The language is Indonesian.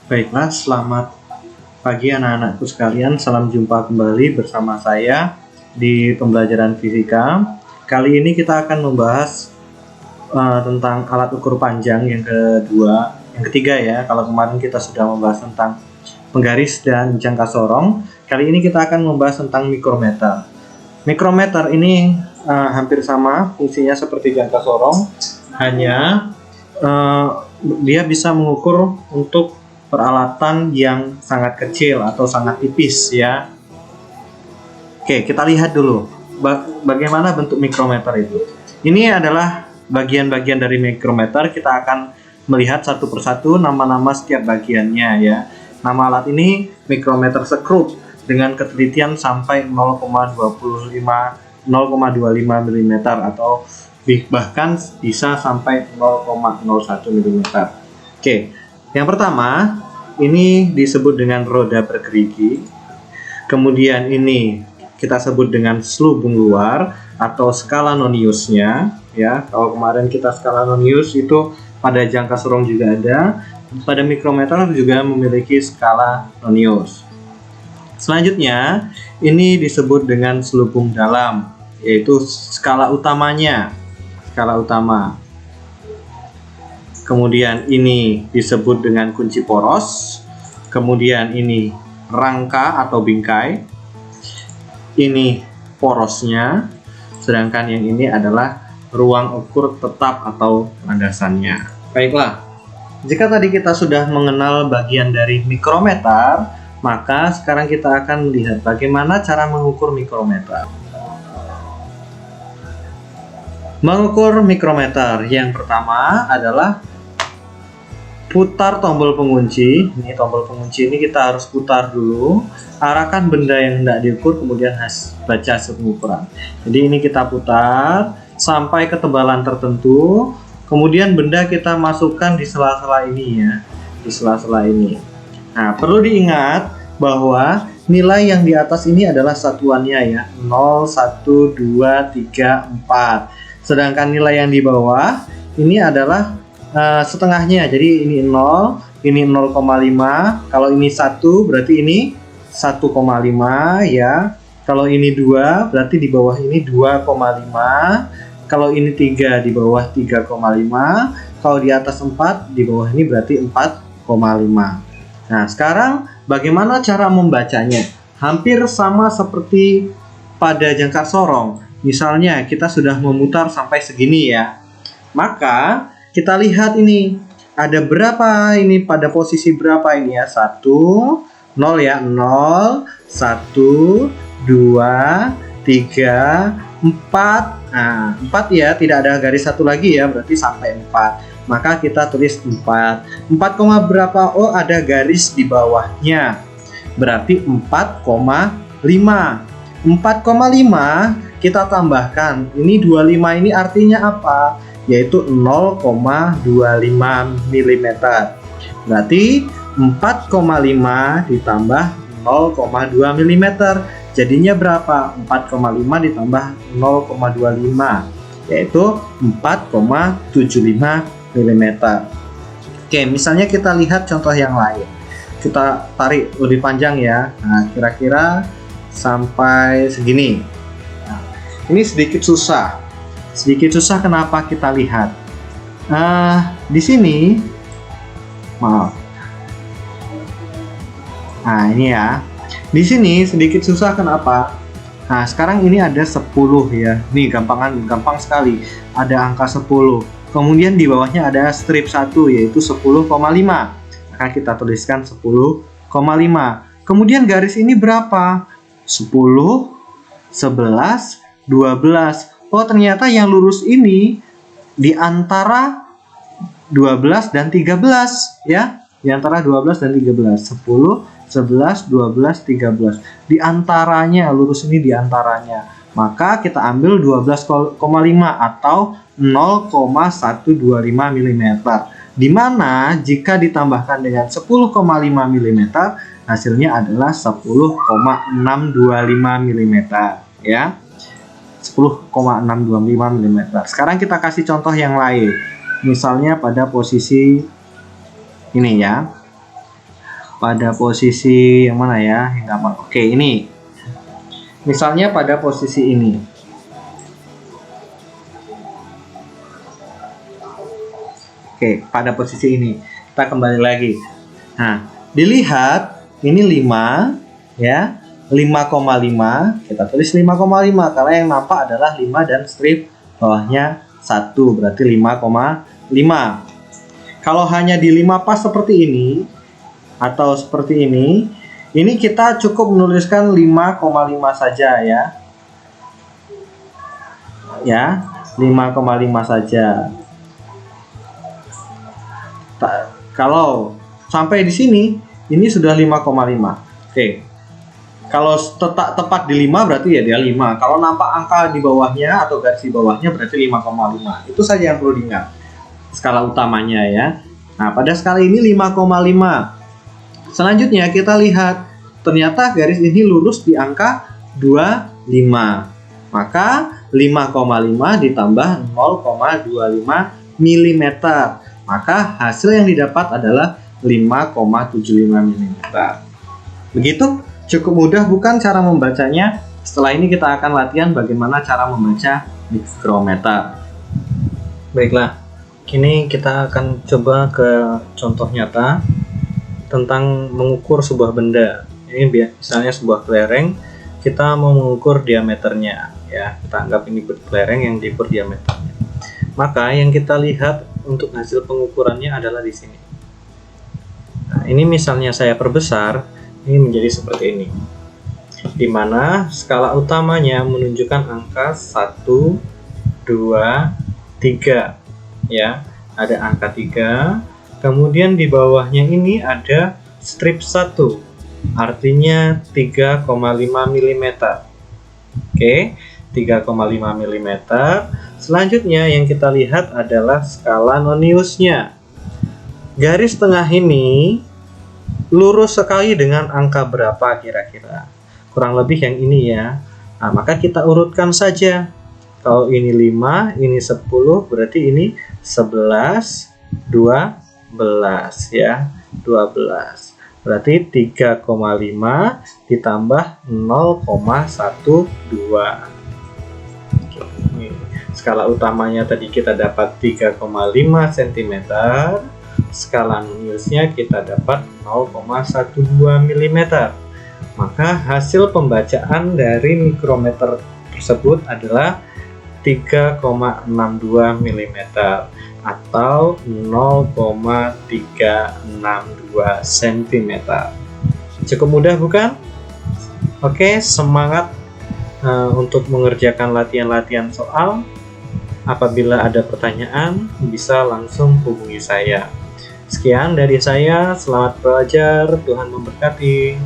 Baiklah, selamat pagi anak-anakku sekalian. Salam jumpa kembali bersama saya di pembelajaran fisika. Kali ini kita akan membahas tentang alat ukur panjang yang ketiga ya. Kalau kemarin kita sudah membahas tentang penggaris dan jangka sorong, kali ini kita akan membahas tentang mikrometer. Mikrometer ini hampir sama fungsinya seperti jangka sorong, hanya dia bisa mengukur untuk peralatan yang sangat kecil atau sangat tipis ya. Oke, kita lihat dulu bagaimana bentuk mikrometer itu. Ini adalah bagian-bagian dari mikrometer. Kita akan melihat satu persatu nama-nama setiap bagiannya ya. Nama alat ini mikrometer sekrup dengan ketelitian sampai 0,25 mm atau bahkan bisa sampai 0,01 mm. Oke, yang pertama ini disebut dengan roda bergerigi. Kemudian ini kita sebut dengan selubung luar atau skala Noniusnya ya. Kalau kemarin kita skala Nonius itu pada jangka sorong juga ada, pada mikrometer juga memiliki skala Nonius. Selanjutnya ini disebut dengan selubung dalam, yaitu skala utamanya, skala utama. Kemudian ini disebut dengan kunci poros. Kemudian ini rangka atau bingkai. Ini porosnya. Sedangkan yang ini adalah ruang ukur tetap atau landasannya. Baiklah, jika tadi kita sudah mengenal bagian dari mikrometer, maka sekarang kita akan melihat bagaimana cara mengukur mikrometer. Mengukur mikrometer, yang pertama adalah putar tombol pengunci. Ini tombol pengunci ini kita harus putar dulu. Arahkan benda yang hendak diukur, kemudian baca hasil pengukuran. Jadi ini kita putar sampai ketebalan tertentu. Kemudian benda kita masukkan di sela-sela ini ya, di sela-sela ini. Nah, perlu diingat bahwa nilai yang di atas ini adalah satuannya ya, 0, 1, 2, 3, 4. Sedangkan nilai yang di bawah ini adalah setengahnya, jadi ini 0, ini 0,5. Kalau ini 1 berarti ini 1,5 ya. Kalau ini 2 berarti di bawah ini 2,5. Kalau ini 3 di bawah 3,5. Kalau di atas 4 di bawah ini berarti 4,5. Nah, sekarang bagaimana cara membacanya? Hampir sama seperti pada jangka sorong. Misalnya kita sudah memutar sampai segini ya. Maka kita lihat ini ada berapa ini, pada posisi berapa ini ya, 1, 0 ya, 0, 1, 2, 3, 4. Nah, 4 ya, tidak ada garis satu lagi ya, berarti sampai 4. Maka kita tulis 4. 4, berapa? Oh, ada garis di bawahnya. Berarti 4,5. 4,5 kita tambahkan. Ini 25 ini artinya apa? Yaitu 0,25 mm. Berarti 4,5 ditambah 0,2 mm. Jadinya berapa? 4,5 ditambah 0,25, yaitu 4,75 mm. Oke, misalnya kita lihat contoh yang lain. Kita tarik lebih panjang ya. Nah, kira-kira sampai segini. Nah, ini sedikit susah. Kenapa kita lihat? Di sini, maaf. Nah, ini ya. Di sini sedikit susah kenapa? Nah, sekarang ini ada 10 ya. Nih, gampang sekali. Ada angka 10. Kemudian di bawahnya ada strip 1 yaitu 10,5. Maka kita tuliskan 10,5. Kemudian garis ini berapa? 10, 11, 12. Oh, ternyata yang lurus ini di antara 12 dan 13 ya. Di antara 12 dan 13. 10, 11, 12, 13. Di antaranya, lurus ini di antaranya. Maka kita ambil 12,5 atau 0,125 mm. Di mana jika ditambahkan dengan 10,5 mm, hasilnya adalah 10,625 mm ya. 10,625 mm. Sekarang kita kasih contoh yang lain. Misalnya pada posisi ini ya. pada posisi yang mana ya? Yang gampang. Oke, ini. Misalnya pada posisi ini. Oke, pada posisi ini. Kita kembali lagi. Nah, dilihat ini 5 ya. 5,5. Kita tulis 5,5 karena yang nampak adalah 5 dan strip bawahnya 1, berarti 5,5. Kalau hanya di 5 pas seperti ini atau seperti ini kita cukup menuliskan 5,5 saja ya. Ya, 5,5 saja. Kalau sampai di sini, ini sudah 5,5. Oke. Kalau tepat di 5 berarti ya dia 5. Kalau nampak angka di bawahnya atau garis di bawahnya berarti 5,5. Itu saja yang perlu diingat. Skala utamanya ya. Nah, pada skala ini 5,5. Selanjutnya kita lihat, ternyata garis ini lurus di angka 25. Maka 5,5 ditambah 0,25 mm. Maka hasil yang didapat adalah 5,75 mm. Begitu? Cukup mudah bukan cara membacanya? Setelah ini kita akan latihan bagaimana cara membaca mikrometer. Baiklah, kini kita akan coba ke contoh nyata tentang mengukur sebuah benda. Ini misalnya sebuah kelereng, kita mau mengukur diameternya. Ya, kita anggap ini kelereng yang diukur diameternya. Maka yang kita lihat untuk hasil pengukurannya adalah di sini. Nah, ini misalnya saya perbesar, ini menjadi seperti ini. Di mana skala utamanya menunjukkan angka 1, 2, 3. Ya, ada angka 3. Kemudian di bawahnya ini ada strip 1. Artinya 3,5 mm. Oke, 3,5 mm. Selanjutnya yang kita lihat adalah skala noniusnya. Garis tengah ini lurus sekali dengan angka berapa kira-kira? Kurang lebih yang ini ya. Nah, maka kita urutkan saja. Kalau ini 5, ini 10, berarti ini 11, 12 ya. 12. Berarti 3,5 ditambah 0,12. Skala utamanya tadi kita dapat 3,5 cm. Skala noniusnya kita dapat 0,12 mm. Maka hasil pembacaan dari mikrometer tersebut adalah 3,62 mm atau 0,362 cm. Cukup mudah bukan? Oke, semangat untuk mengerjakan latihan-latihan soal. Apabila ada pertanyaan, bisa langsung hubungi saya. Sekian dari saya, selamat belajar, Tuhan memberkati.